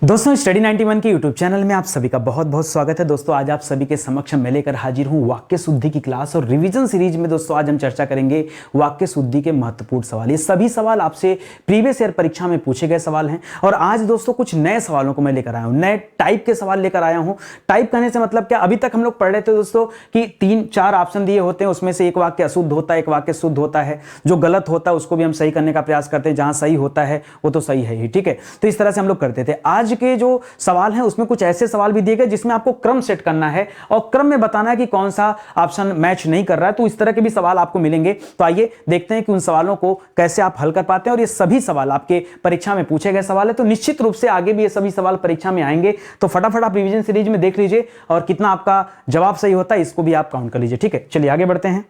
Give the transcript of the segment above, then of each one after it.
दोस्तों स्टडी 91 के YouTube channel में आप सभी का बहुत बहुत स्वागत है। दोस्तों आज आप सभी के समक्ष मैं लेकर हाजिर हूं वाक्य शुद्धि की क्लास और रिवीजन सीरीज में। दोस्तों आज हम चर्चा करेंगे वाक्य शुद्धि के महत्वपूर्ण सवाल। ये सभी सवाल आपसे प्रीवियस ईयर परीक्षा में पूछे गए सवाल हैं और आज दोस्तों कुछ नए सवालों को मैं लेकर आया हूं, नए टाइप के सवाल लेकर आया हूं। टाइप कहने से मतलब क्या, अभी तक हम लोग पढ़ रहे थे दोस्तों कि 3-4 ऑप्शन दिए होते हैं, उसमें से एक वाक्य अशुद्ध होता है, एक वाक्य शुद्ध होता है, जो गलत होता है उसको भी हम सही करने का प्रयास करते हैं, जहां सही होता है वो तो सही है ही, ठीक है। तो इस तरह से हम लोग करते थे। आज के जो सवाल है उसमें कुछ ऐसे सवाल भी दिए गए जिसमें आपको क्रम सेट करना है और क्रम में बताना है कि कौन सा ऑप्शन मैच नहीं कर रहा है। तो इस तरह के भी सवाल आपको मिलेंगे। तो आइए देखते हैं कि उन सवालों को कैसे आप हल कर पाते हैं। और ये सभी सवाल आपके परीक्षा में पूछे गए सवाल है, तो निश्चित रूप से आगे भी ये सभी सवाल परीक्षा में आएंगे। तो फटाफट आप रिवीजन सीरीज में देख लीजिए और कितना आपका जवाब सही होता है इसको भी आप काउंट कर लीजिए, ठीक है। चलिए आगे बढ़ते हैं।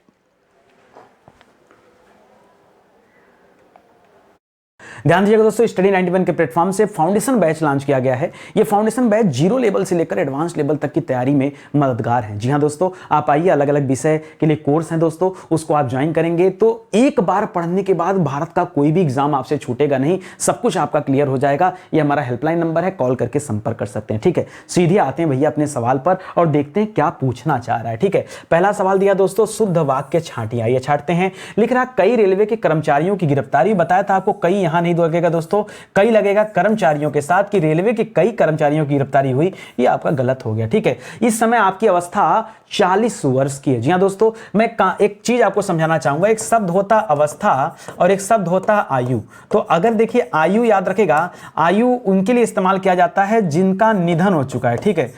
ध्यान दीजिएगा दोस्तों, स्टडी 91 के प्लेटफॉर्म से फाउंडेशन बैच लॉन्च किया गया है। ये फाउंडेशन बैच 0 लेवल से लेकर एडवांस लेवल तक की तैयारी में मददगार है। जी हां दोस्तों, आप आइए, अलग अलग विषय के लिए कोर्स हैं दोस्तों, उसको आप ज्वाइन करेंगे तो एक बार पढ़ने के बाद भारत का कोई भी एग्जाम आपसे छूटेगा नहीं, सब कुछ आपका क्लियर हो जाएगा। ये हमारा हेल्पलाइन नंबर है, कॉल करके संपर्क कर सकते हैं, ठीक है। सीधे आते हैं भैया अपने सवाल पर और देखते हैं क्या पूछना चाह रहा है, ठीक है। पहला सवाल दिया दोस्तों, शुद्ध वाक्य छांटिए। आइए छांटते हैं। लिख रहा कई रेलवे के कर्मचारियों की गिरफ्तारी। बताया था आपको कई यहां नहीं लगेगा दोस्तों, कई लगेगा कर्मचारियों के साथ, कि रेलवे के कई कर्मचारियों की गिरफ्तारी हुई। ये आपका गलत हो गया, ठीक है। इस समय आपकी अवस्था 40 वर्ष की है। जी हां दोस्तों, मैं एक चीज आपको समझाना चाहूंगा। एक शब्द होता अवस्था और एक शब्द होता आयु। तो अगर देखिए आयु याद रखेगा, आयु उनके लिए इस्तेमाल किया जाता है जिनका निधन हो चुका है, ठीक है।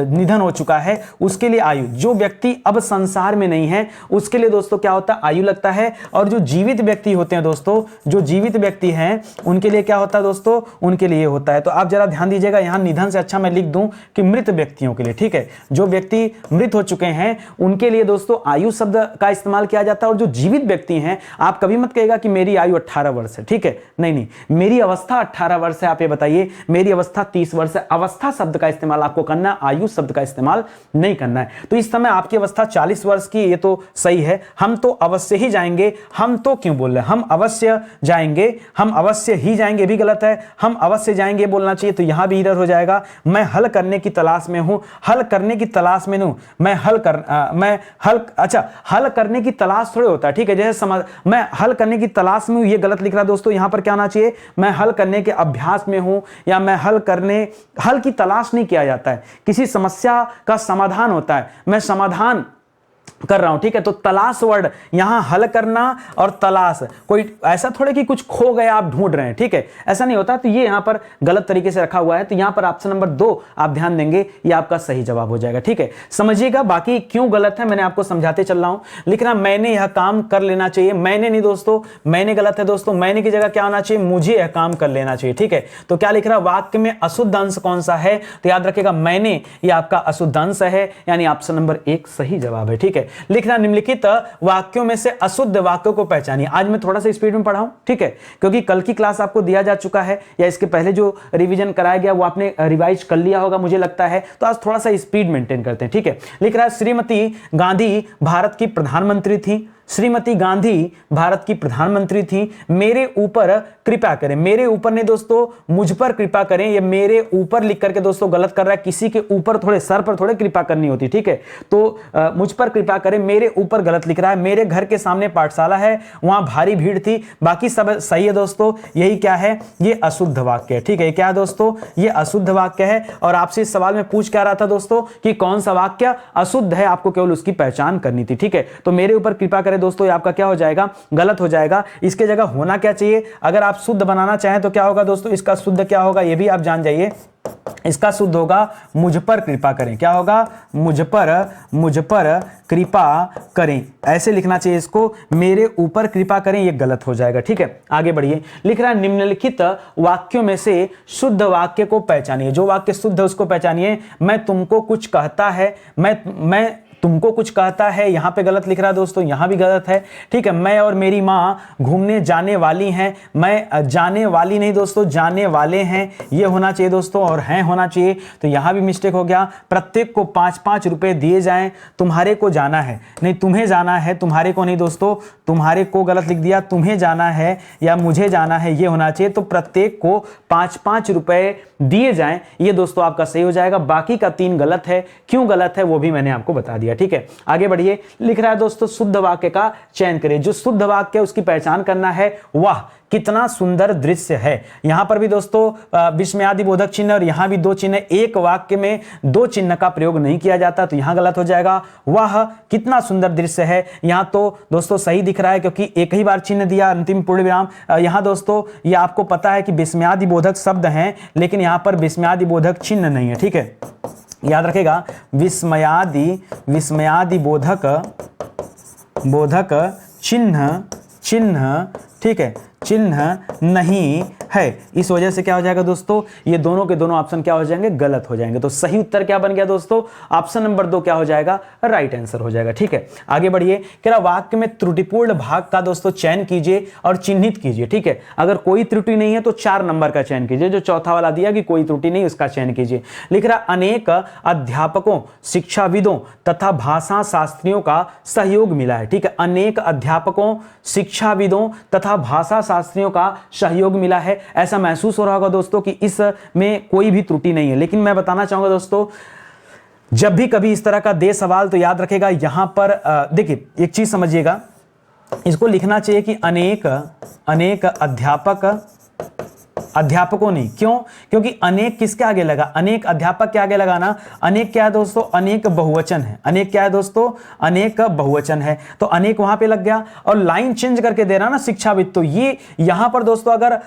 निधन हो चुका है उसके लिए आयु। जो व्यक्ति अब संसार में नहीं है उसके लिए दोस्तों क्या होता है, आयु लगता है। और जो जीवित व्यक्ति होते हैं दोस्तों, जो जीवित व्यक्ति हैं उनके लिए क्या होता है दोस्तों, उनके लिए होता है। तो आप जरा ध्यान दीजिएगा, यहां निधन से अच्छा मैं लिख दूं कि मृत व्यक्तियों के लिए, ठीक है। जो व्यक्ति मृत हो चुके हैं उनके लिए दोस्तों आयु शब्द का इस्तेमाल किया जाता है। और जो जीवित व्यक्ति हैं, आप कभी मत कहिएगा कि मेरी आयु 18 वर्ष है, ठीक है। नहीं, मेरी अवस्था 18 वर्ष है। आप ये बताइए मेरी अवस्था 30 वर्ष है। अवस्था शब्द का इस्तेमाल आपको करना, आयु शब्द का इस्तेमाल नहीं करना है। तो इस समय आपकी अवस्था 40 वर्ष की, ये तो सही है। हम तो अवश्य ही जाएंगे, हम तो क्यों बोल रहे हैं, हम अवश्य जाएंगे, हम अवश्य ही जाएंगे भी गलत है। हम अवश्य जाएंगे बोलना चाहिए, तो यहां भी इधर हो जाएगा। मैं हल करने की तलाश में हूं, हल करने की तलाश में हूं, हल करने की तलाश थोड़े होता है, ठीक है। जैसे मैं हल करने की तलाश में हूं, ये गलत लिख रहा दोस्तों। यहां पर क्या आना चाहिए, मैं हल करने के अभ्यास में हूं, या मैं हल की तलाश नहीं किया जाता है, किसी समस्या का समाधान होता है, मैं समाधान कर रहा हूं, ठीक है। तो तलाश वर्ड यहां हल करना और तलाश, कोई ऐसा थोड़े कि कुछ खो गया आप ढूंढ रहे हैं, ठीक है, ऐसा नहीं होता। तो ये यहां पर गलत तरीके से रखा हुआ है। तो यहां पर ऑप्शन नंबर 2 आप ध्यान देंगे, ये आपका सही जवाब हो जाएगा, ठीक है। समझिएगा, बाकी क्यों गलत है मैंने आपको समझाते चल रहा हूं। लिखना मैंने यह काम कर लेना चाहिए, मैंने नहीं दोस्तों, मैंने गलत है दोस्तों। मैंने की जगह क्या होना चाहिए, मुझे यह काम कर लेना चाहिए, ठीक है। तो क्या लिख रहा, वाक्य में अशुद्ध अंश कौन सा है, तो याद रखेगा मैंने, ये आपका अशुद्ध अंश है, यानी ऑप्शन नंबर 1 सही जवाब है, ठीक है। लिखना निम्नलिखित वाक्यों में से अशुद्ध वाक्यों को पहचानिए। आज मैं थोड़ा सा स्पीड में पढ़ाऊं, ठीक है, क्योंकि कल की क्लास आपको दिया जा चुका है या इसके पहले जो रिवीजन कराया गया वो आपने रिवाइज कर लिया होगा मुझे लगता है। तो आज थोड़ा सा स्पीड मेंटेन करते हैं, ठीक है। लिख रहा है श्रीमती गांधी भारत की प्रधानमंत्री थी। श्रीमती गांधी भारत की प्रधानमंत्री थी। मेरे ऊपर कृपा करें, मेरे ऊपर ने दोस्तों मुझ पर कृपा करें, ये मेरे ऊपर लिख करके दोस्तों गलत कर रहा है। किसी के ऊपर थोड़े सर पर थोड़े कृपा करनी होती, ठीक है। तो मुझ पर कृपा करें, मेरे ऊपर गलत लिख रहा है। मेरे घर के सामने पाठशाला है, वहां भारी भीड़ थी, बाकी सब सही है दोस्तों। यही क्या है, ये अशुद्ध वाक्य है, ठीक है। क्या है दोस्तों, ये अशुद्ध वाक्य है। और आपसे इस सवाल में पूछ क्या रहा था दोस्तों कि कौन सा वाक्य अशुद्ध है, आपको केवल उसकी पहचान करनी थी, ठीक है। तो मेरे ऊपर कृपा करें दोस्तों, ये आपका क्या हो जाएगा, गलत हो जाएगा। इसके जगह होना क्या चाहिए, अगर आप शुद्ध बनाना चाहें तो क्या होगा दोस्तों, इसका शुद्ध क्या होगा ये भी आप जान जाइए। इसका शुद्ध होगा मुझ पर कृपा करें। क्या होगा, मुझ पर कृपा करें, ऐसे लिखना चाहिए इसको। मेरे ऊपर कृपा करें, ये गलत हो जाएगा, ठीक है। आगे बढ़िए। लिख रहा है निम्नलिखित वाक्यों में से शुद्ध वाक्य को पहचानिए। जो वाक्य शुद्ध है उसको पहचानिए। मैं तुमको कुछ कहता है, मैं तुमको कुछ कहता है, यहां पे गलत लिख रहा है दोस्तों, यहां भी गलत है। ठीक है, मैं और मेरी माँ घूमने जाने वाली हैं, मैं जाने वाली नहीं दोस्तों, जाने वाले हैं ये होना चाहिए दोस्तों, और हैं होना चाहिए, तो यहां भी मिस्टेक हो गया। प्रत्येक को 5-5 रुपए दिए जाएं, तुम्हारे को जाना है, नहीं तुम्हें जाना है, तुम्हारे को नहीं दोस्तों, तुम्हारे को गलत लिख दिया, तुम्हें जाना है या मुझे जाना है ये होना चाहिए। तो प्रत्येक को 5-5 रुपए दिए जाएं, ये दोस्तों आपका सही हो जाएगा। बाकी का 3 गलत है, क्यों गलत है वो भी मैंने आपको बता दिया। ठीक है, आगे बढ़िए। लिख रहा है दोस्तों शुद्ध वाक्य का चयन करें। जो शुद्ध वाक्य उसकी पहचान करना है, वाह कितना सुंदर दृश्य है। यहां पर भी दोस्तों विस्मयादि बोधक चिन्ह और यहां भी 2 चिन्ह, एक वाक्य में 2 चिन्ह का प्रयोग नहीं किया जाता, तो यहां गलत हो जाएगा। वाह कितना सुंदर दृश्य है, यहां तो दोस्तों सही दिख रहा है क्योंकि एक ही बार चिन्ह दिया, अंतिम पूर्ण विराम। यहां दोस्तों ये आपको पता है कि विस्मयादि बोधक शब्द हैं, लेकिन यहां पर विस्मयादि बोधक चिन्ह नहीं है। ठीक है, याद रखेगा, विस्मयादि बोधक चिन्ह ठीक है, चिन्ह नहीं है। इस वजह से क्या हो जाएगा दोस्तों, ये दोनों के दोनों ऑप्शन क्या हो जाएंगे, गलत हो जाएंगे। तो सही उत्तर क्या बन गया दोस्तों, ऑप्शन नंबर 2 क्या हो जाएगा, राइट आंसर हो जाएगा। ठीक है, आगे बढ़िए। कह रहा वाक्य में त्रुटिपूर्ण भाग का दोस्तों चयन कीजिए और चिन्हित कीजिए। ठीक है, अगर कोई त्रुटि नहीं है तो 4 नंबर का चयन कीजिए, जो चौथा वाला दिया कि कोई त्रुटि नहीं उसका चयन कीजिए। लिख रहा अनेक अध्यापकों, शिक्षाविदों तथा भाषा शास्त्रियों का सहयोग मिला है। ठीक है, अनेक अध्यापकों, शिक्षाविदों तथा भाषा शास्त्रियों का सहयोग मिला है। ऐसा महसूस हो रहा होगा दोस्तों कि इसमें कोई भी त्रुटि नहीं है, लेकिन मैं बताना चाहूंगा दोस्तों, जब भी कभी इस तरह का दे सवाल तो याद रखेगा यहां पर देखिए एक चीज समझिएगा, इसको लिखना चाहिए कि अनेक अध्यापकों नहीं। क्यों? क्योंकि अनेक किसके आगे लगा, अनेक अध्यापक के आगे लगाना। अनेक क्या है दोस्तों, अनेक बहुवचन है। अनेक क्या है दोस्तों, अनेक बहुवचन है, तो अनेक वहां पे लग गया। और लाइन चेंज करके दे रहा ना शिक्षाविद, तो ये यहां पर दोस्तों अगर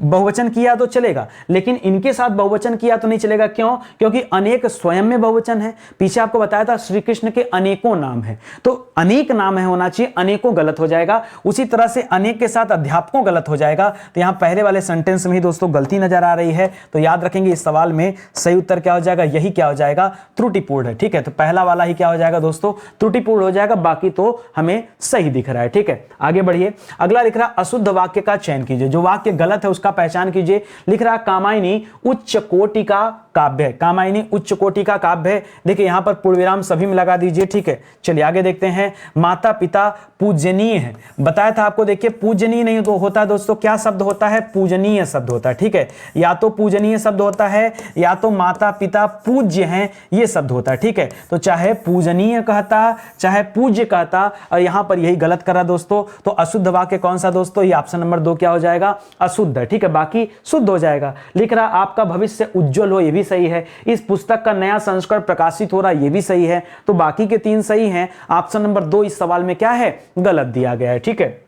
बहुवचन किया तो चलेगा, लेकिन इनके साथ बहुवचन किया तो नहीं चलेगा। क्यों? क्योंकि अनेक स्वयं में बहुवचन है। पीछे आपको बताया था श्री कृष्ण के अनेकों नाम है, तो अनेक नाम है होना चाहिए, अनेकों गलत हो जाएगा। उसी तरह से अनेक के साथ अध्यापकों गलत हो जाएगा। तो यहां पहले वाले सेंटेंस में ही दोस्तों गलती नजर आ रही है, तो याद रखेंगे इस सवाल में सही उत्तर क्या हो जाएगा, यही क्या हो जाएगा, त्रुटिपूर्ण है। ठीक है, तो पहला वाला ही क्या हो जाएगा दोस्तों, त्रुटिपूर्ण हो जाएगा, बाकी तो हमें सही दिख रहा है। ठीक है, आगे बढ़िए। अगला लिख रहा अशुद्ध वाक्य का चयन कीजिए। जो वाक्य गलत है उसका पहचान कीजिए। लिख रहा कामायनी उच्च कोटि का काव्य है। कामायनी उच्च कोटि का काव्य है। देखिए यहां पर पूर्ण विराम सभी में लगा दीजिए। ठीक है, चलिए आगे देखते हैं। माता पिता पूजनीय है, बताया था आपको। देखिए पूजनीय नहीं तो होता दोस्तों, क्या शब्द होता है, पूजनीय शब्द होता है। ठीक है, या तो पूजनीय शब्द होता है या तो माता पिता पूज्य हैं ये शब्द होता है। ठीक है, तो चाहे पूजनीय कहता चाहे पूज्य कहता, और यहां पर यही गलत कर रहा दोस्तों। तो अशुद्ध वाक्य कौन सा दोस्तों, ये ऑप्शन नंबर 2 क्या हो जाएगा, अशुद्ध। ठीक है, बाकी शुद्ध हो जाएगा। लिख रहा आपका भविष्य उज्जवल हो, ये भी सही है। इस पुस्तक का नया संस्करण प्रकाशित हो रहा, ये भी सही है। तो बाकी के 3 सही हैं। ऑप्शन नंबर 2 इस सवाल में क्या है, गलत दिया गया है। ठीक है,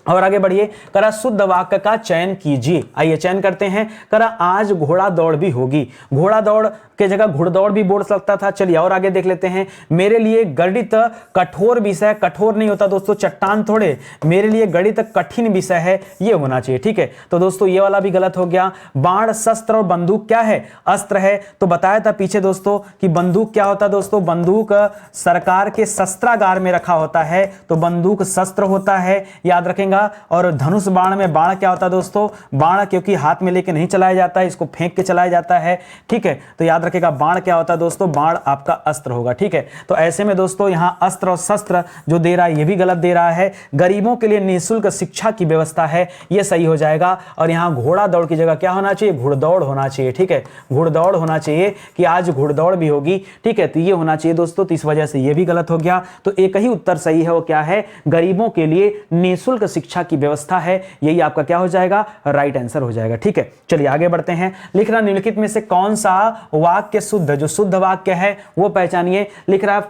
और आगे बढ़िए। करा शुद्ध वाक्य का चयन कीजिए। आइए चयन करते हैं। करा आज घोड़ा दौड़ भी होगी। घोड़ा दौड़ के जगह घुड़दौड़ भी बोल सकता था। चलिए और आगे देख लेते हैं। मेरे लिए गणित कठोर विषय, कठोर नहीं होता दोस्तों, चट्टान थोड़े, मेरे लिए गणित कठिन विषय है, ये होना चाहिए। ठीक है, तो दोस्तों ये वाला भी गलत हो गया। बाण शस्त्र और बंदूक क्या है, अस्त्र है। तो बताया था पीछे दोस्तों कि बंदूक क्या होता है दोस्तों, बंदूक सरकार के शस्त्रागार में रखा होता है, तो बंदूक शस्त्र होता है, याद रखेंगे। और धनुष बाण में बाण क्या होता है दोस्तों, बाण क्योंकि हाथ में लेके नहीं चलाया जाता है, इसको फेंक के चलाया जाता है। ठीक है, तो याद रखेगा बाण क्या होता है दोस्तों, बाण आपका अस्त्र होगा। ठीक है, तो ऐसे में दोस्तों यहां अस्त्र और शस्त्र जो दे रहा है ये भी गलत दे रहा है। गरीबों के लिए निःशुल्क शिक्षा की व्यवस्था है, ये सही हो जाएगा। और यहां घोड़ा दौड़ की जगह क्या होना चाहिए, घुड़दौड़ होना चाहिए। ठीक है, घुड़दौड़ होना चाहिए कि आज घुड़दौड़ भी होगी। ठीक है, तो ये होना चाहिए दोस्तों, तो इस वजह से ये भी गलत हो गया। तो एक ही उत्तर सही है, वो क्या है, गरीबों के लिए निःशुल्क शिक्षा की व्यवस्था है, यही आपका क्या हो जाएगा, राइट आंसर हो जाएगा। ठीक है, चलिए आगे बढ़ते हैं। लिख रहा निम्नलिखित में से कौन सा वाक्य शुद्ध, जो शुद्ध वाक्य है वो पहचानिए। लिख रहा है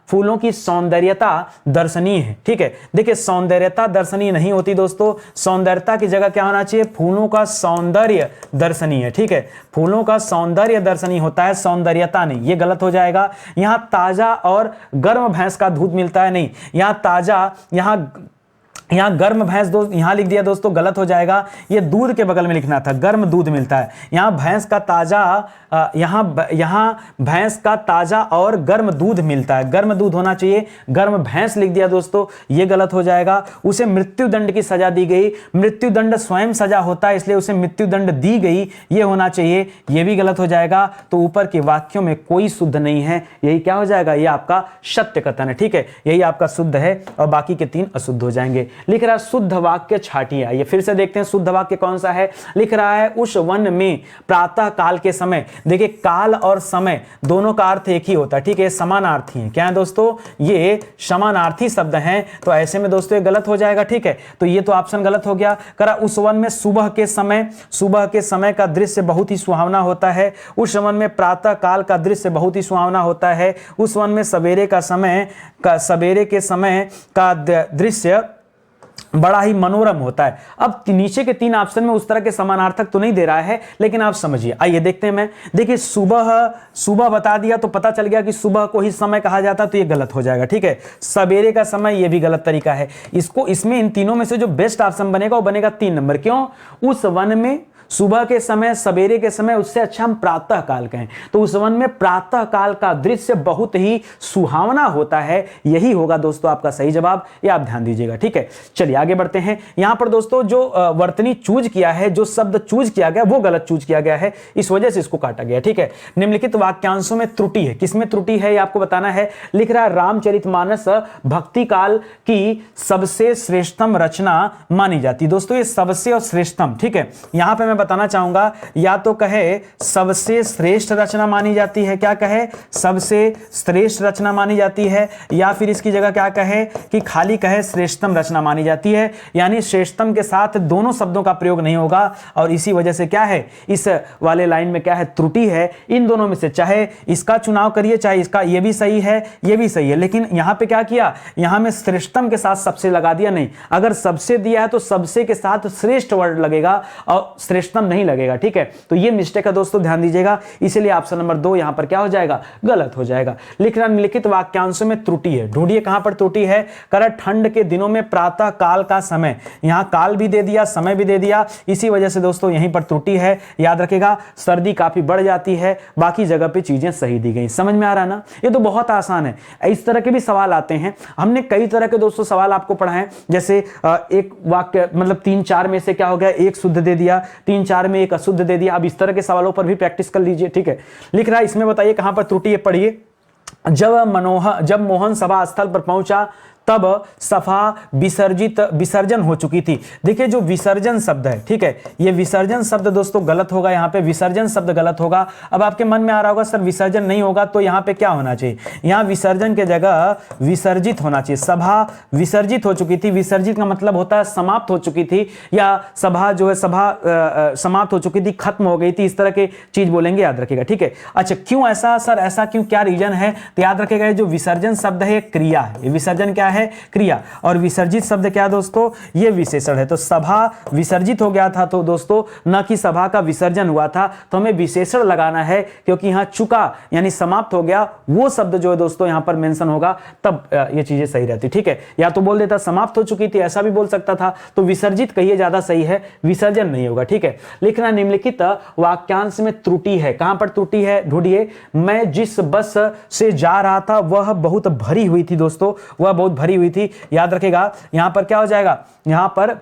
फूलों की सौंदर्यता दर्शनीय है। ठीक है, देखिए सौंदर्यता दर्शनीय नहीं होती दोस्तों, सौंदर्यता की जगह क्या होना चाहिए, फूलों का सौंदर्य दर्शनीय है। ठीक है, फूलों का सौंदर्य दर्शनीय होता है, सौंदर्यता नहीं, ये गलत हो जाएगा। यहां ताजा और गर्म भैंस का दूध मिलता है, नहीं, यहां ताजा, यहां यहाँ गर्म भैंस दोस्त यहाँ लिख दिया दोस्तों, गलत हो जाएगा, ये दूध के बगल में लिखना था, गर्म दूध मिलता है। यहाँ भैंस का ताजा यहाँ भैंस का ताजा और गर्म दूध मिलता है, गर्म दूध होना चाहिए, गर्म भैंस लिख दिया दोस्तों, ये गलत हो जाएगा। उसे मृत्युदंड की सजा दी गई, मृत्युदंड स्वयं सजा होता है इसलिए उसे मृत्युदंड दी गई, ये होना चाहिए, ये भी गलत हो जाएगा। तो ऊपर के वाक्यों में कोई शुद्ध नहीं है, यही क्या हो जाएगा, ये आपका सत्य कथन है, ठीक है, यही आपका शुद्ध है और बाकी के 3 अशुद्ध हो जाएंगे। लिख रहा है शुद्ध वाक्य छाटिए, आइए फिर से देखते हैं शुद्ध वाक्य कौन सा है। लिख रहा है उस वन में प्रातः काल के समय, देखिए काल और समय दोनों का अर्थ एक ही होता है, ठीक है, समानार्थी है, क्या है दोस्तों, ये समानार्थी शब्द हैं, तो ऐसे में दोस्तों ये गलत हो जाएगा, ठीक है, तो ये तो ऑप्शन गलत हो गया। करा उस वन में सुबह के समय का दृश्य बहुत ही सुहावना होता है, उस वन में प्रातः काल का दृश्य बहुत ही सुहावना होता है, उस वन में सवेरे के समय का दृश्य बड़ा ही मनोरम होता है। अब नीचे के 3 ऑप्शन में उस तरह के समानार्थक तो नहीं दे रहा है, लेकिन आप समझिए, आइए देखते हैं। मैं देखिए सुबह बता दिया तो पता चल गया कि सुबह को ही समय कहा जाता, तो ये गलत हो जाएगा, ठीक है। सवेरे का समय, ये भी गलत तरीका है। इसमें इन तीनों में से जो बेस्ट ऑप्शन बनेगा वो बनेगा 3 नंबर। क्यों? उस वन में सुबह के समय, सवेरे के समय, उससे अच्छा हम प्रातः काल कहें, तो उस वन में प्रातः काल का दृश्य बहुत ही सुहावना होता है, यही होगा दोस्तों आपका सही जवाब, ये आप ध्यान दीजिएगा, ठीक है। चलिए आगे बढ़ते हैं। यहां पर दोस्तों जो वर्तनी चूज किया है, जो शब्द चूज किया गया वो गलत चूज किया गया है, इस वजह से इसको काटा गया, ठीक है। निम्नलिखित वाक्यांशों में त्रुटि है, किसमें त्रुटि है ये आपको बताना है। लिख रहा है रामचरितमानस भक्ति काल की सबसे श्रेष्ठतम रचना मानी जाती। दोस्तों ये सबसे और श्रेष्ठतम, ठीक है, यहां पर मैं बताना चाहूंगा, या तो कहे सबसे श्रेष्ठ रचना मानी जाती है, क्या कहे, सबसे श्रेष्ठ रचना मानी जाती है, या फिर इसकी जगह क्या कहे कि खाली कहे श्रेष्ठतम रचना मानी जाती है, यानी श्रेष्ठतम के साथ दोनों शब्दों का प्रयोग नहीं होगा, और इसी वजह से क्या है, इस वाले लाइन में क्या है, त्रुटि है। इन दोनों में से चाहे इसका चुनाव करिए, चाहे इसका, ये भी सही है, ये भी सही है, लेकिन यहां पे क्या किया, यहां में श्रेष्ठतम के साथ सबसे लगा दिया। नहीं, अगर सबसे दिया है तो सबसे के साथ श्रेष्ठ वर्ड लगेगा और श्रेष्ठ नहीं लगेगा, ठीक है, तो ये मिस्टेक है दोस्तों, ध्यान दीजिएगा, इसलिए ऑप्शन नंबर 2 यहां पर क्या हो जाएगा, गलत हो जाएगा। लिखना निम्नलिखित वाक्यांशों में त्रुटि है, ढूंढिए कहां पर त्रुटि है। कर ठंड के दिनों में प्रातः काल का समय, यहां काल भी दे दिया, समय भी दे दिया, इसी वजह से दोस्तों यहीं पर त्रुटि है, याद रखेगा। सर्दी काफी बढ़ जाती है, बाकी जगह पे चीजें सही दी गई। समझ में आ रहा है ना, ये तो बहुत आसान है। इस तरह के भी सवाल आते हैं, हमने कई तरह के दोस्तों सवाल आपको पढ़ाए, जैसे एक वाक्य मतलब 3-4 में से क्या हो गया, एक शुद्ध दे दिया, 3-4 में एक अशुद्ध दे दिया। अब इस तरह के सवालों पर भी प्रैक्टिस कर लीजिए, ठीक है। लिख रहा है इसमें बताइए कहां पर त्रुटि है, पढ़िए। जब मोहन सभा स्थल पर पहुंचा तब सभा विसर्जन हो चुकी थी। देखिए जो विसर्जन शब्द है, ठीक है, ये विसर्जन शब्द दोस्तों गलत होगा, यहाँ पे विसर्जन शब्द गलत होगा। अब आपके मन में आ रहा होगा सर विसर्जन नहीं होगा तो यहाँ पे क्या होना चाहिए, यहाँ विसर्जन के जगह विसर्जित होना चाहिए। सभा विसर्जित हो चुकी थी, विसर्जित का मतलब होता है समाप्त हो चुकी थी, या सभा जो है समाप्त हो चुकी थी, खत्म हो गई थी, इस तरह के चीज बोलेंगे, याद रखिएगा, ठीक है। अच्छा क्यों ऐसा सर, ऐसा क्यों, क्या रीजन है, तो याद रखिएगा जो विसर्जन शब्द है क्रिया है, ये विसर्जन क्या है, क्रिया, और विसर्जित शब्द क्या दोस्तों, ये विशेषण है। तो सभा विसर्जित हो गया था तो दोस्तों न कि सभा का विसर्जन हुआ था, तो हमें विशेषण लगाना है, क्योंकि यहां चुका यानी समाप्त हो गया, वो शब्द जो है दोस्तों यहां पर मेंशन होगा, तब ये चीजें सही रहती, ठीक है। या तो बोल देता समाप्त हो चुकी थी, ऐसा भी बोल सकता था, तो विसर्जित कहिए ज्यादा सही है, विसर्जन नहीं होगा, ठीक है। लिखना निम्नलिखित वाक्यांश में त्रुटि है, कहां पर त्रुटि है ढूंढिए। मैं जिस बस से जा रहा था वह बहुत भरी हुई थी, दोस्तों वह बहुत भरी हुई थी, याद रखेगा। यहां पर क्या हो जाएगा, यहां पर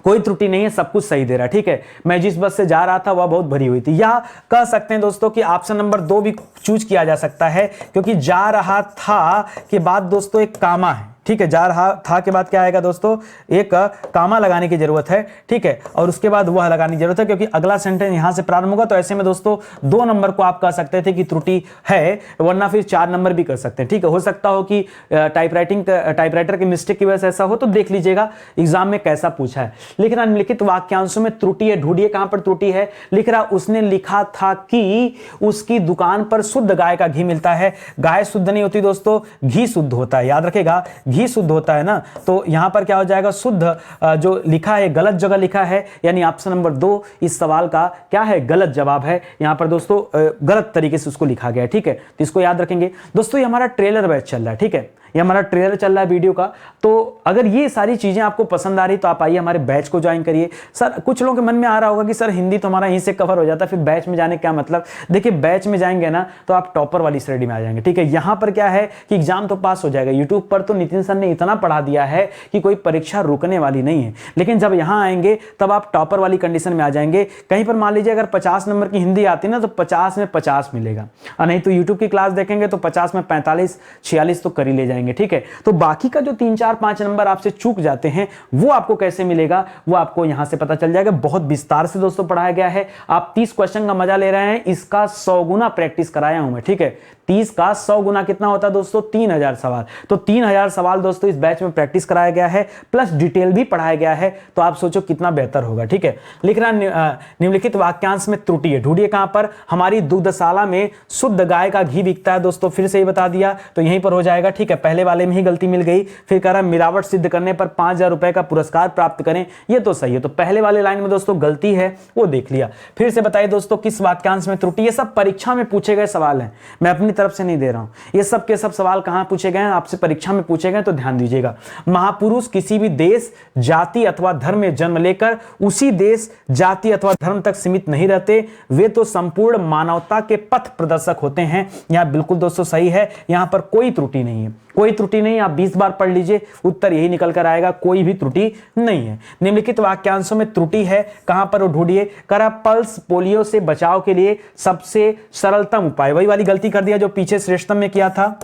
कोई त्रुटि नहीं है, सब कुछ सही दे रहा है, ठीक है। मैं जिस बस से जा रहा था वह बहुत भरी हुई थी, या कह सकते हैं दोस्तों कि ऑप्शन नंबर 2 भी चूज किया जा सकता है, क्योंकि जा रहा था के बाद दोस्तों एक कामा है, ठीक है, जा रहा था के बाद क्या आएगा दोस्तों, एक कामा लगाने की जरूरत है, ठीक है, और उसके बाद वह लगाने की जरूरत है, क्योंकि अगला सेंटेंस यहां से प्रारंभ होगा। तो ऐसे में दोस्तों 2 नंबर को आप कह सकते थे कि त्रुटि है, वरना फिर 4 नंबर भी कर सकते हैं, ठीक है। हो सकता हो कि टाइपराइटर की मिस्टेक की वजह से ऐसा हो, तो देख लीजिएगा एग्जाम में कैसा पूछा है। लिख रहा निम्नलिखित वाक्यांशों में त्रुटि है, ढूंढिए कहां पर त्रुटि है। लिख रहा उसने लिखा था कि उसकी दुकान पर शुद्ध गाय का घी मिलता है। गाय शुद्ध नहीं होती दोस्तों, घी शुद्ध होता है, याद रखेगा, घी शुद्ध होता है ना, तो यहां पर क्या हो जाएगा, शुद्ध जो लिखा है गलत जगह लिखा है, यानी ऑप्शन नंबर 2 इस सवाल का क्या है, गलत जवाब है। यहां पर दोस्तों गलत तरीके से उसको लिखा गया है, ठीक है, तो इसको याद रखेंगे दोस्तों। ये हमारा ट्रेलर बैच चल रहा है, ठीक है, ये हमारा ट्रेलर चल रहा है वीडियो का। तो अगर ये सारी चीजें आपको पसंद आ रही तो आप आइए हमारे बैच को ज्वाइन करिए। सर कुछ लोगों के मन में आ रहा होगा कि सर हिंदी तो हमारा यहीं से कवर हो जाता है, फिर बैच में जाने क्या मतलब। देखिए बैच में जाएंगे ना तो आप टॉपर वाली स्टडी में आ जाएंगे, ठीक है। यहां पर क्या है कि एग्जाम तो पास हो जाएगा। यूट्यूब पर तो नितिन सर ने इतना पढ़ा दिया है कि कोई परीक्षा रुकने वाली नहीं है, लेकिन जब यहां आएंगे तब आप टॉपर वाली कंडीशन में आ जाएंगे। कहीं पर मान लीजिए अगर 50 नंबर की हिंदी आती ना तो 50 में 50 मिलेगा, और नहीं तो यूट्यूब की क्लास देखेंगे तो 50 में 45 46 तो कर ही ले जाएंगे, ठीक है। तो बाकी का जो 3 4 5 नंबर आपसे चूक जाते हैं वो आपको कैसे मिलेगा वो आपको यहां से पता चल जाएगा। बहुत विस्तार से दोस्तों पढ़ाया गया है। आप 30 क्वेश्चन का मजा ले रहे हैं, इसका 100 गुना प्रैक्टिस कराया हूं मैं, ठीक है। 30 का 100 गुना कितना होता है दोस्तों? 3000 सवाल। तो 3000 सवाल दोस्तों इस बैच में प्रैक्टिस कराया गया है, प्लस डिटेल भी पढ़ाया गया है। तो आप सोचो कितना बेहतर होगा, ठीक है। लिख रहा निम्नलिखित वाक्यांश में त्रुटि है, ढूंढिए कहां पर। हमारी दुग्धशाला में शुद्ध गाय का घी बिकता है दोस्तों, फिर से ही बता दिया तो यहीं पर हो जाएगा, ठीक है। पहले वाले में ही गलती मिल गई। फिर कह रहा मिलावट सिद्ध करने पर 5000 रुपए का पुरस्कार प्राप्त करें, ये तो सही है। तो पहले वाले लाइन में दोस्तों गलती है वो देख लिया। फिर से बताइए दोस्तों किस वाक्यांश में त्रुटि। ये सब परीक्षा में पूछे गए सवाल हैं, मैं अपनी तरफ से नहीं दे रहा हूं। ये सब के सब सवाल कहां पूछे गए हैं? आपसे परीक्षा में पूछे गए, तो ध्यान दीजिएगा। महापुरुष किसी भी देश, जाति अथवा धर्म में जन्म लेकर उसी देश, जाति अथवा धर्म तक सीमित नहीं रहते, वे तो संपूर्ण मानवता के पथ प्रदर्शक होते हैं। यहां बिल्कुल दोस्तों सही है, यहां पर कोई त्रुटि नहीं है, कोई त्रुटि नहीं। आप 20 बार पढ़ लीजिए, उत्तर यही निकल कर आएगा, कोई भी त्रुटि नहीं है। निम्नलिखित वाक्यांशों में त्रुटि है, कहां पर वो ढूंढिए। करा पल्स पोलियो से बचाव के लिए सबसे सरलतम उपाय, वही वाली गलती कर दिया जो पीछे श्रेष्ठतम में किया था।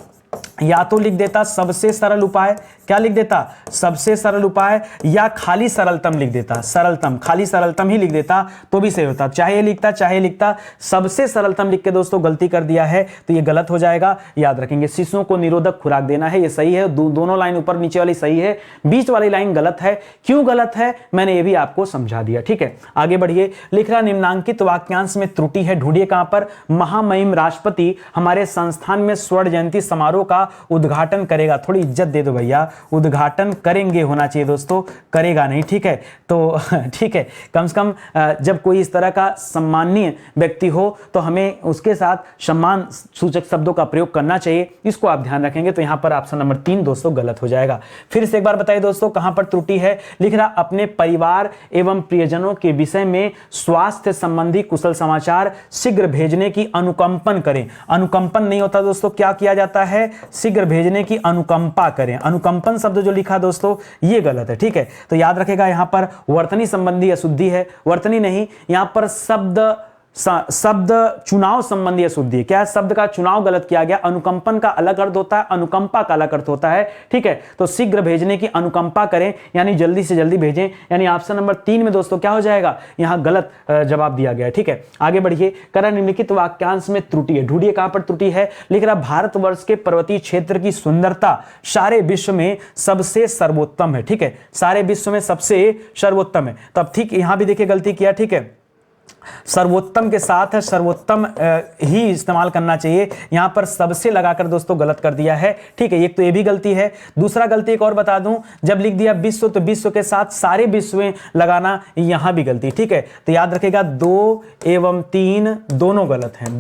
या तो लिख देता सबसे सरल उपाय, क्या लिख देता? सबसे सरल उपाय, या खाली सरलतम लिख देता, सरलतम, खाली सरलतम ही लिख देता तो भी सही होता। चाहे लिखता सबसे सरलतम लिख के दोस्तों गलती कर दिया है तो ये गलत हो जाएगा, याद रखेंगे। शिशुओं को निरोधक खुराक देना है, ये सही है। दोनों लाइन ऊपर नीचे वाली सही है, बीच वाली लाइन गलत है। क्यों गलत है मैंने ये भी आपको समझा दिया, ठीक है। आगे बढ़िए। लिख रहा निम्नांकित वाक्यांश में त्रुटि है, ढूंढिए कहां पर। महामहिम राष्ट्रपति हमारे संस्थान में स्वर्ण जयंती समारोह का उद्घाटन करेगा। थोड़ी इज्जत दे दो भैया, उद्घाटन करेंगे होना चाहिए दोस्तों, करेगा नहीं, ठीक है। तो ठीक है, कम से कम जब कोई इस तरह का सम्माननीय व्यक्ति हो तो हमें उसके साथ सम्मान सूचक शब्दों का प्रयोग करना चाहिए, इसको आप ध्यान रखेंगे। तो यहां पर ऑप्शन नंबर 3 दोस्तों गलत हो जाएगा। फिर से एक बार बताइए दोस्तों कहां पर त्रुटि है। लिख रहा अपने परिवार एवं प्रियजनों के विषय में स्वास्थ्य संबंधी कुशल समाचार शीघ्र भेजने की अनुकंपन करें। अनुकंपन नहीं होता दोस्तों, क्या किया जाता है? शीघ्र भेजने की अनुकंपा करें। अनुकंपन शब्द जो लिखा दोस्तों ये गलत है, ठीक है। तो याद रखेगा यहां पर वर्तनी संबंधी अशुद्धि है, वर्तनी नहीं, यहां पर शब्द चुनाव संबंधी अशुद्धि है। क्या शब्द का चुनाव गलत किया गया। अनुकंपन का अलग अर्थ होता है, अनुकंपा का अलग अर्थ होता है, ठीक है। तो शीघ्र भेजने की अनुकंपा करें यानी जल्दी से जल्दी भेजें, यानी ऑप्शन नंबर 3 में दोस्तों क्या हो जाएगा? यहां गलत जवाब दिया गया है, ठीक है। आगे बढ़िए। करा निम्नलिखित वाक्यांश में त्रुटि है, ढूंढिए कहां पर त्रुटि है। लिख रहा भारतवर्ष के पर्वतीय क्षेत्र की सुंदरता सारे विश्व में सबसे सर्वोत्तम है, ठीक है। सारे विश्व में सबसे सर्वोत्तम है, तो अब ठीक यहां भी देखिए गलती किया, ठीक है। सर्वोत्तम के साथ है सर्वोत्तम ही इस्तेमाल करना चाहिए, यहां पर सबसे लगाकर दोस्तों गलत कर दिया है, ठीक है। एक तो ये भी गलती है। दूसरा गलती एक और बता दूं, जब लिख दिया विश्व तो विश्व के साथ सारे विश्व लगाना, यहां भी गलती, ठीक है। तो याद रखेगा 2 एवं 3 दोनों गलत हैं,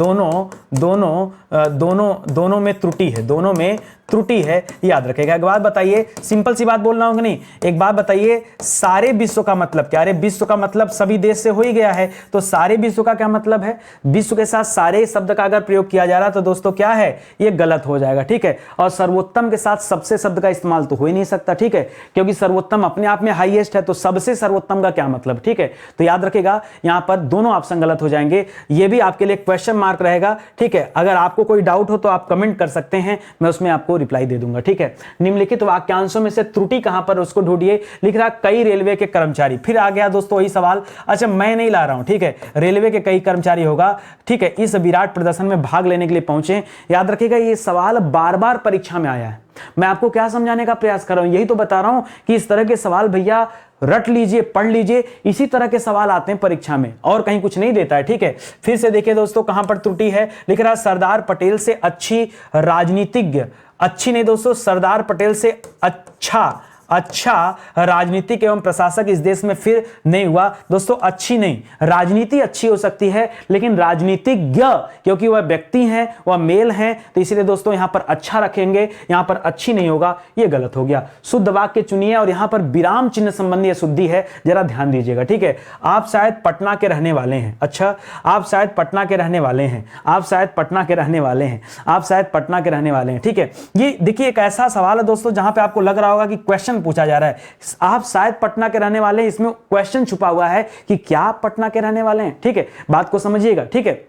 दोनों में त्रुटि है, दोनों में त्रुटि है, याद रखेगा। एक बात बताइए, सिंपल सी बात बोलना होगा नहीं, एक बात बताइए, सारे विश्व का मतलब क्या? अरे विश्व का मतलब सभी देश से हो ही गया है, तो सारे विश्व का क्या मतलब है? विश्व के साथ सारे शब्द का अगर प्रयोग किया जा रहा तो दोस्तों क्या है? ये गलत हो जाएगा, ठीक है। और सर्वोत्तम के साथ सबसे शब्द का इस्तेमाल तो हो ही नहीं सकता, ठीक है, क्योंकि सर्वोत्तम अपने आप में हाईएस्ट है, तो सबसे सर्वोत्तम का क्या मतलब, ठीक है। तो याद रखेगा यहां पर दोनों ऑप्शन गलत हो जाएंगे, ये भी आपके लिए क्वेश्चन मार्क रहेगा, ठीक है। अगर आपको कोई डाउट हो तो आप कमेंट कर सकते हैं, मैं उसमें आपको रिप्लाई दे दूंगा, ठीक है। निम्नलिखित वाक्यांशों में से त्रुटि कहां पर, उसको ढूंढिए। लिख रहा कई रेलवे के कर्मचारी, फिर आ गया दोस्तों वही सवाल। अच्छा मैं नहीं ला रहा हूं, ठीक है, रेलवे के कई कर्मचारी होगा, ठीक है, इस विराट प्रदर्शन में भाग लेने के लिए पहुंचे। याद रखिएगा ये सवाल बार बार परीक्षा में आया है। मैं आपको क्या समझाने का प्रयास कर रहा हूं, यही तो बता रहा हूं कि इस तरह के सवाल भैया रट लीजिए, पढ़ लीजिए, इसी तरह के सवाल आते हैं परीक्षा में, और कहीं कुछ नहीं देता है, ठीक है। फिर से देखिए दोस्तों कहां पर त्रुटि है। लिख रहा सरदार पटेल से अच्छी राजनीतिज्ञ, अच्छी नहीं दोस्तों, सरदार पटेल से अच्छा अच्छा राजनीतिक एवं प्रशासक इस देश में फिर नहीं हुआ। दोस्तों अच्छी नहीं, राजनीति अच्छी हो सकती है लेकिन राजनीतिज्ञ, क्योंकि वह व्यक्ति हैं, वह मेल हैं, तो इसीलिए दोस्तों यहां पर अच्छा रखेंगे, यहां पर अच्छी नहीं होगा, यह गलत हो गया। शुद्ध वाक्य चुनिए और यहां पर विराम चिन्ह संबंधी शुद्धि है, जरा ध्यान दीजिएगा, ठीक है। आप शायद पटना के रहने वाले हैं, अच्छा आप शायद पटना के रहने वाले हैं, आप शायद पटना के रहने वाले हैं, आप शायद पटना के रहने वाले हैं, ठीक है। ये देखिए एक ऐसा सवाल है दोस्तों जहां पे आपको लग रहा होगा कि क्वेश्चन पूछा जा रहा है, आप शायद पटना के रहने वाले हैं, इसमें क्वेश्चन छुपा हुआ है कि क्या आप पटना के रहने वाले हैं, ठीक है। बात को समझिएगा, ठीक है।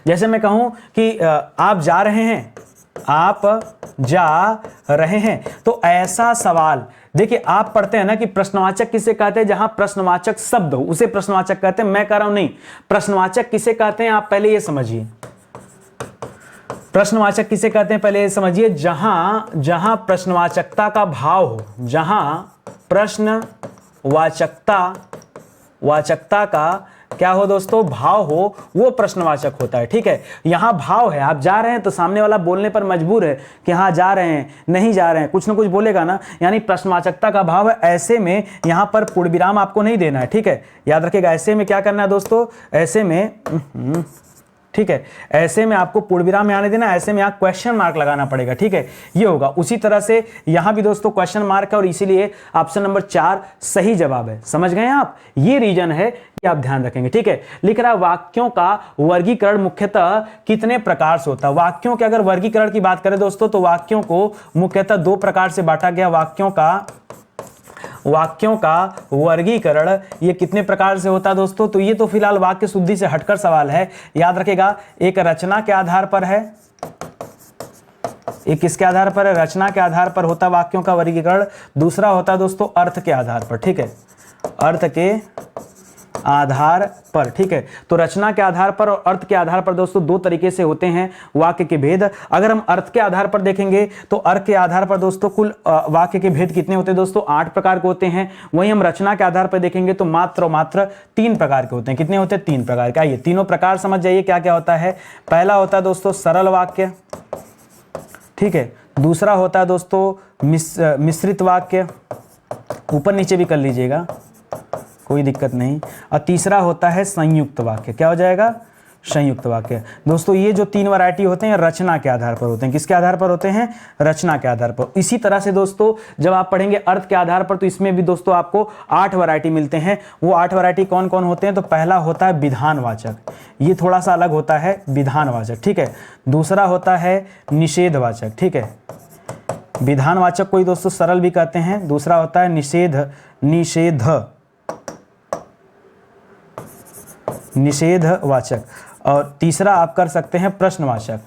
जैसे मैं कहूं कि आप जा रहे हैं, आप जा रहे हैं, तो ऐसा सवाल देखिए आप पढ़ते हैं ना कि प्रश्नवाचक किसे कहते हैं, जहां प्रश्नवाचक शब्द हो उसे प्रश्नवाचक कहते हैं। मैं कह रहा हूं नहीं, प्रश्नवाचक किसे कहते हैं आप पहले ये समझिए। प्रश्नवाचक किसे कहते हैं पहले ये समझिए, जहां प्रश्नवाचकता का भाव हो, जहां वाचकता का क्या हो दोस्तों, भाव हो, वो प्रश्नवाचक होता है, ठीक है। यहां भाव है, आप जा रहे हैं तो सामने वाला बोलने पर मजबूर है कि हाँ जा रहे हैं, नहीं जा रहे हैं, कुछ ना कुछ बोलेगा ना, यानी प्रश्नवाचकता का भाव है। ऐसे में यहां पर पूर्ण विराम आपको नहीं देना है, ठीक है, याद रखिएगा। ऐसे में क्या करना है दोस्तों, ऐसे में ठीक है, ऐसे में आपको पूर्ण विराम में आने देना, ऐसे में यहाँ क्वेश्चन मार्क लगाना पड़ेगा, ठीक है, ये होगा। उसी तरह से यहां भी दोस्तों क्वेश्चन मार्क है और इसीलिए ऑप्शन नंबर 4 सही जवाब है। समझ गए आप, ये रीजन है, ये आप ध्यान रखेंगे, ठीक है। लिख रहा है वाक्यों का वर्गीकरण मुख्यतः कितने प्रकार से होता है। वाक्यों के अगर वर्गीकरण की बात करें दोस्तों तो वाक्यों को मुख्यतः 2 प्रकार से बांटा गया। वाक्यों का वर्गीकरण ये कितने प्रकार से होता है दोस्तों, तो ये तो फिलहाल वाक्य शुद्धि से हटकर सवाल है, याद रखिएगा। एक रचना के आधार पर है, एक किसके आधार पर है, रचना के आधार पर होता वाक्यों का वर्गीकरण। दूसरा होता है दोस्तों अर्थ के आधार पर, ठीक है, अर्थ के आधार पर, ठीक है। तो रचना के आधार पर और अर्थ के आधार पर दोस्तों 2 तरीके से होते हैं वाक्य के भेद। अगर हम अर्थ के आधार पर देखेंगे तो अर्थ के आधार पर दोस्तों कुल वाक्य के भेद कितने होते हैं दोस्तों, 8 प्रकार के होते हैं। वहीं हम रचना के आधार पर देखेंगे तो मात्र 3 प्रकार के होते हैं। कितने होते हैं, 3 प्रकार के। आइए तीनों प्रकार समझ जाइए क्या क्या होता है। पहला होता है दोस्तों सरल वाक्य, ठीक है। दूसरा होता है दोस्तों मिश्रित वाक्य, ऊपर नीचे भी कर लीजिएगा, कोई दिक्कत नहीं। और तीसरा होता है संयुक्त वाक्य। क्या हो जाएगा, संयुक्त वाक्य। दोस्तों ये जो 3 वैरायटी होते हैं रचना के आधार पर होते हैं। किसके आधार पर होते हैं, रचना के आधार पर। इसी तरह से दोस्तों जब आप पढ़ेंगे अर्थ के आधार पर तो इसमें भी दोस्तों आपको 8 वैरायटी मिलते हैं। वो 8 वैरायटी कौन कौन होते हैं, तो पहला होता है विधानवाचक, ये थोड़ा सा अलग होता है, विधानवाचक, ठीक है। दूसरा होता है निषेधवाचक, ठीक है, विधानवाचक को ही दोस्तों सरल भी कहते हैं। दूसरा होता है निषेधवाचक, और तीसरा आप कर सकते हैं प्रश्नवाचक,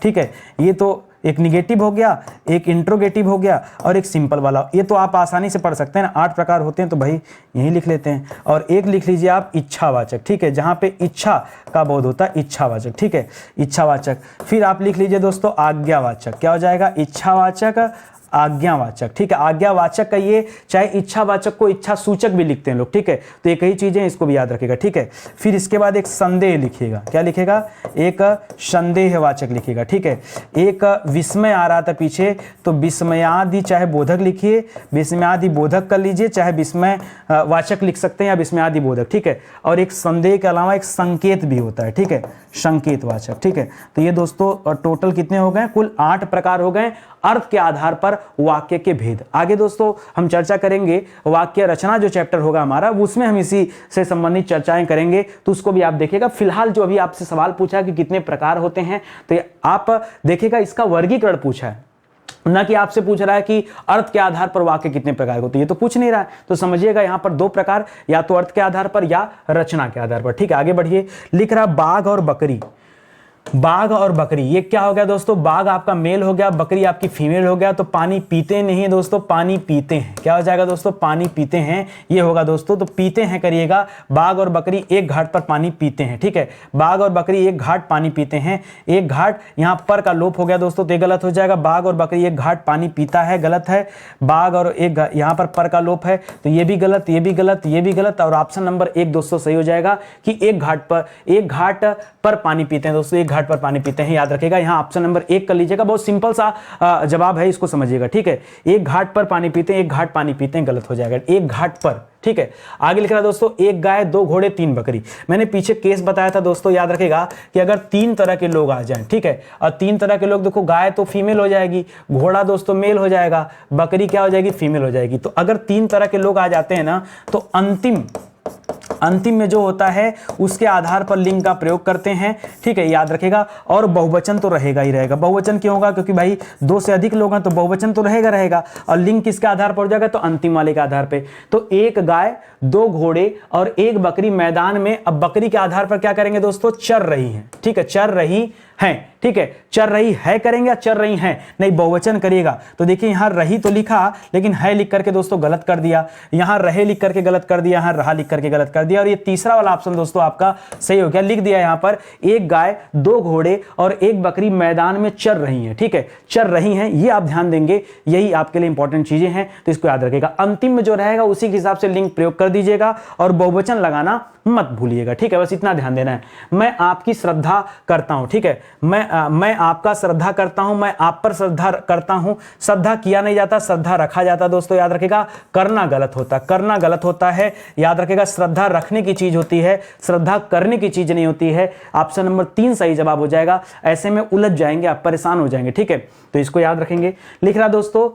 ठीक है। ये तो एक निगेटिव हो गया, एक इंट्रोगेटिव हो गया और एक सिंपल वाला। ये तो आप आसानी से पढ़ सकते हैं ना, 8 प्रकार होते हैं तो भाई यही लिख लेते हैं। और एक लिख लीजिए आप इच्छावाचक, ठीक है, जहां पे इच्छा का बोध होता है, इच्छावाचक, ठीक है, इच्छावाचक। फिर आप लिख लीजिए दोस्तों आज्ञावाचक। क्या हो जाएगा, इच्छावाचक, आज्ञावाचक, ठीक है। आज्ञावाचक का ये चाहे इच्छावाचक को इच्छा सूचक भी लिखते हैं लोग, ठीक है। तो एक ही चीजें, इसको भी याद रखिएगा, ठीक है। फिर इसके बाद एक संदेह लिखिएगा। क्या लिखेगा, एक संदेहवाचक लिखिएगा, ठीक है। एक विस्मय आ रहा था पीछे तो विस्मयादि चाहे बोधक लिखिए, विस्मयादि बोधक कर लीजिए, चाहे विस्मय वाचक लिख सकते हैं या विस्मयादि बोधक, ठीक है। और एक संदेह के अलावा एक संकेत भी होता है, ठीक है, संकेतवाचक, ठीक है। तो ये दोस्तों टोटल कितने हो गए, कुल 8 प्रकार हो गए अर्थ के आधार पर वाक्य के भेद। आगे दोस्तों हम चर्चा करेंगे वाक्य रचना जो चैप्टर होगा हमारा, उसमें हम इसी से संबंधित चर्चाएं करेंगे, तो उसको भी आप देखिएगा। फिलहाल जो अभी आपसे सवाल पूछा है कि कितने प्रकार होते हैं, तो आप देखिएगा इसका वर्गीकरण पूछा है, ना कि आपसे पूछ रहा है कि अर्थ के आधार पर वाक्य कितने प्रकार के होते हैं, ये तो पूछ नहीं रहा है। तो समझिएगा यहां पर 2 प्रकार, या तो अर्थ के आधार पर या रचना के आधार पर, ठीक है। आगे बढ़िए, लिख रहा बाघ और बकरी। बाघ और बकरी, ये क्या हो गया दोस्तों, बाघ आपका मेल हो गया, बकरी आपकी फीमेल हो गया। तो पानी पीते नहीं है दोस्तों, पानी पीते हैं। क्या हो जाएगा दोस्तों, पानी पीते हैं, ये होगा दोस्तों। तो पीते हैं करिएगा, बाघ और बकरी एक घाट पर पानी पीते हैं, ठीक है। बाघ और बकरी एक घाट पानी पीते हैं, एक घाट, यहाँ पर का लोप हो गया दोस्तों, तो ये गलत हो जाएगा। बाघ और बकरी एक घाट पानी पीता है, गलत है। बाघ और एक, यहाँ पर का लोप है तो ये भी गलत, ये भी गलत, ये भी गलत। और ऑप्शन नंबर 1 दोस्तों सही हो जाएगा कि एक घाट पर पानी पीते हैं दोस्तों, एक घाट पर पानी पीते हैं, याद रखेगा। यहाँ ऑप्शन नंबर 1 कर लीजिएगा, बहुत सिंपल सा जवाब है, इसको समझिएगा, ठीक है। एक घाट पर पानी पीते हैं, एक घाट पानी पीते हैं, गलत हो जाएगा, एक घाट पर, ठीक है। आगे लिख रहा है दोस्तों, एक गाय, 2 घोड़े, 3 बकरी। मैंने पीछे केस बताया था दोस्तों, याद रखेगा कि अगर 3 तरह के लोग आ जाएं, ठीक है, और 3 तरह के लोग, देखो गाय तो फीमेल हो जाएगी, घोड़ा दोस्तों मेल हो जाएगा, बकरी क्या हो जाएगी, फीमेल हो जाएगी। तो अगर 3 तरह के लोग आ जाते हैं ना, तो अंतिम में जो होता है उसके आधार पर लिंग का प्रयोग करते हैं, ठीक है, याद रखेगा। और बहुवचन तो रहेगा ही रहेगा। बहुवचन क्यों होगा, क्योंकि भाई 2 से अधिक लोग हैं तो बहुवचन तो रहेगा। और लिंग किसके आधार पर हो जाएगा, तो अंतिम वाले के आधार पे। तो एक गाय, 2 घोड़े और 1 बकरी मैदान में। अब बकरी के आधार पर क्या करेंगे दोस्तों, चर रही हैं, ठीक है, चर रही हैं, ठीक है। चर रही है करेंगे या चर रही हैं, नहीं, बहुवचन करिएगा। तो देखिए यहां रही तो लिखा, लेकिन है लिख करके दोस्तों गलत कर दिया, यहां रहे लिख करके गलत कर दिया, यहां रहा लिख करके गलत कर दिया। और ये तीसरा वाला ऑप्शन दोस्तों आपका सही हो गया। लिख दिया यहां पर, एक गाय, 2 घोड़े और 1 बकरी मैदान में चर रही हैं, ठीक है, चर रही हैं, ये आप ध्यान देंगे, यही आपके लिए इंपॉर्टेंट चीजें हैं, तो इसको याद रखेगा। अंतिम में जो रहेगा उसी के हिसाब से लिंग प्रयोग कर दीजिएगा और बहुवचन लगाना मत भूलिएगा, ठीक है, बस इतना ध्यान देना है। मैं आपकी श्रद्धा करता हूं, ठीक है, मैं आपका श्रद्धा करता हूं, मैं आप पर श्रद्धा करता हूं। श्रद्धा किया नहीं जाता, श्रद्धा रखा जाता दोस्तों, याद रखेगा। करना गलत होता, करना गलत होता है, याद रखेगा। श्रद्धा रखने की चीज होती है, श्रद्धा करने की चीज नहीं होती है। ऑप्शन नंबर 3 सही जवाब हो जाएगा। ऐसे में उलझ जाएंगे आप, परेशान हो जाएंगे, ठीक है, तो इसको याद रखेंगे। लिख रहा दोस्तों,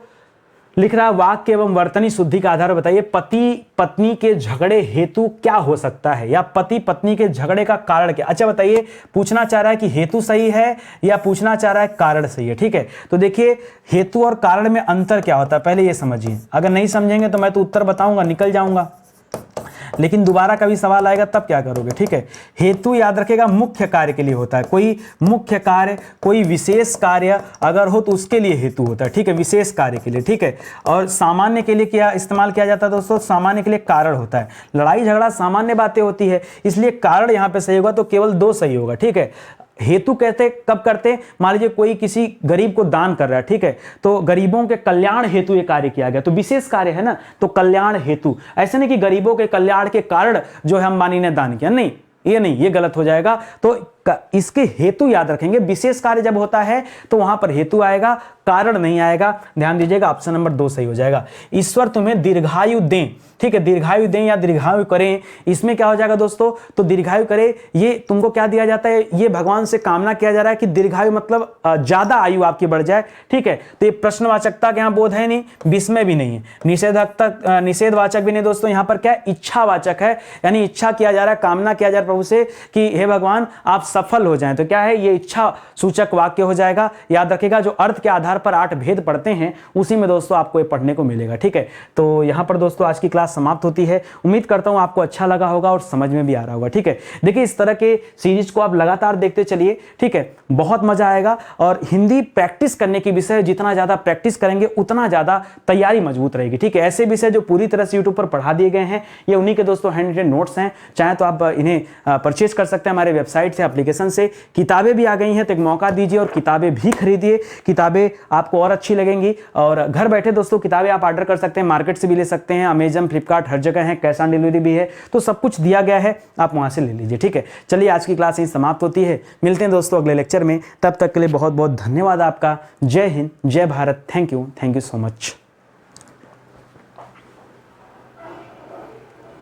लिख रहा वाक्य एवं वर्तनी शुद्धि का आधार बताइए। पति पत्नी के झगड़े हेतु क्या हो सकता है, या पति पत्नी के झगड़े का कारण क्या। अच्छा बताइए, पूछना चाह रहा है कि हेतु सही है या पूछना चाह रहा है कारण सही है, ठीक है। तो देखिए हेतु और कारण में अंतर क्या होता है, पहले ये समझिए। अगर नहीं समझेंगे तो मैं तो उत्तर बताऊंगा, निकल जाऊंगा, लेकिन दोबारा कभी सवाल आएगा तब क्या करोगे, ठीक है। हेतु याद रखेगा मुख्य कार्य के लिए होता है, कोई मुख्य कार्य, कोई विशेष कार्य अगर हो तो उसके लिए हेतु होता है, ठीक है, विशेष कार्य के लिए, ठीक है। और सामान्य के लिए क्या इस्तेमाल किया जाता है दोस्तों, सामान्य के लिए कारण होता है। लड़ाई झगड़ा सामान्य बातें होती है, इसलिए कारण यहां पे सही होगा, तो केवल 2 सही होगा, ठीक है। हेतु कहते कब करते, मान लीजिए कोई किसी गरीब को दान कर रहा है, ठीक है, तो गरीबों के कल्याण हेतु ये कार्य किया गया, तो विशेष कार्य है ना, तो कल्याण हेतु। ऐसे नहीं कि गरीबों के कल्याण के कारण जो है अंबानी ने दान किया, नहीं, ये नहीं, ये गलत हो जाएगा। तो इसके हेतु याद रखेंगे। विशेष कार्य जब होता है तो वहां पर हेतु आएगा, कारण नहीं आएगा, ध्यान दीजिएगा। ऑप्शन नंबर 2 सही हो जाएगा। ईश्वर तुम्हें दीर्घायु दें, ठीक है, दीर्घायु दें या दीर्घायु करें, इसमें क्या हो जाएगा दोस्तों, तो दीर्घायु करे, ये तुमको क्या दिया जाता है, ये भगवान से कामना किया जा रहा है कि दीर्घायु मतलब ज्यादा आयु आपकी बढ़ जाए, ठीक है। तो ये प्रश्नवाचकता के यहाँ बोध है नहीं, विस्मय भी नहीं है, निषेधवाचक भी नहीं दोस्तों, यहाँ पर क्या इच्छावाचक है, यानी इच्छा किया जा रहा है, कामना किया जा रहा है प्रभु से कि हे भगवान आप सफल हो जाएं, तो क्या है, ये इच्छा सूचक वाक्य हो जाएगा। याद रखेगा, जो अर्थ के आधार पर 8 भेद पढ़ते हैं उसी में दोस्तों आपको ये पढ़ने को मिलेगा, ठीक है। तो यहां पर दोस्तों आज की क्लास समाप्त होती है। उम्मीद करता हूं आपको अच्छा लगा होगा और समझ में भी आ रहा होगा, ठीक है। देखिए इस तरह के सीरीज को आप लगातार देखते चलिए, ठीक है, बहुत मजा आएगा। और हिंदी प्रैक्टिस करने की विषय, जितना ज्यादा प्रैक्टिस करेंगे उतना ज्यादा तैयारी मजबूत रहेगी, ठीक है। ऐसे विषय जो पूरी तरह से यूट्यूब पर पढ़ा दिए गए हैं, ये उन्हीं के दोस्तों हैंड रिटन नोट्स हैं, चाहे तो आप इन्हें परचेज कर सकते हैं हमारे वेबसाइट से, एप्लीकेशन से। किताबें भी आ गई हैं, तो एक मौका दीजिए और किताबें भी खरीदिए, किताबें आपको और अच्छी लगेंगी। और घर बैठे दोस्तों किताबें आप ऑर्डर कर सकते हैं, मार्केट से भी ले सकते हैं, अमेजन, फ्लिपकार्ट, हर जगह है, कैश ऑन डिलीवरी भी है, तो सब कुछ दिया गया है, आप वहां से ले लीजिए, ठीक है। चलिए आज की क्लास यहीं समाप्त होती है, मिलते हैं दोस्तों अगले लेक्चर में, तब तक के लिए बहुत बहुत धन्यवाद आपका। जय हिंद, जय Bharat, thank you so much.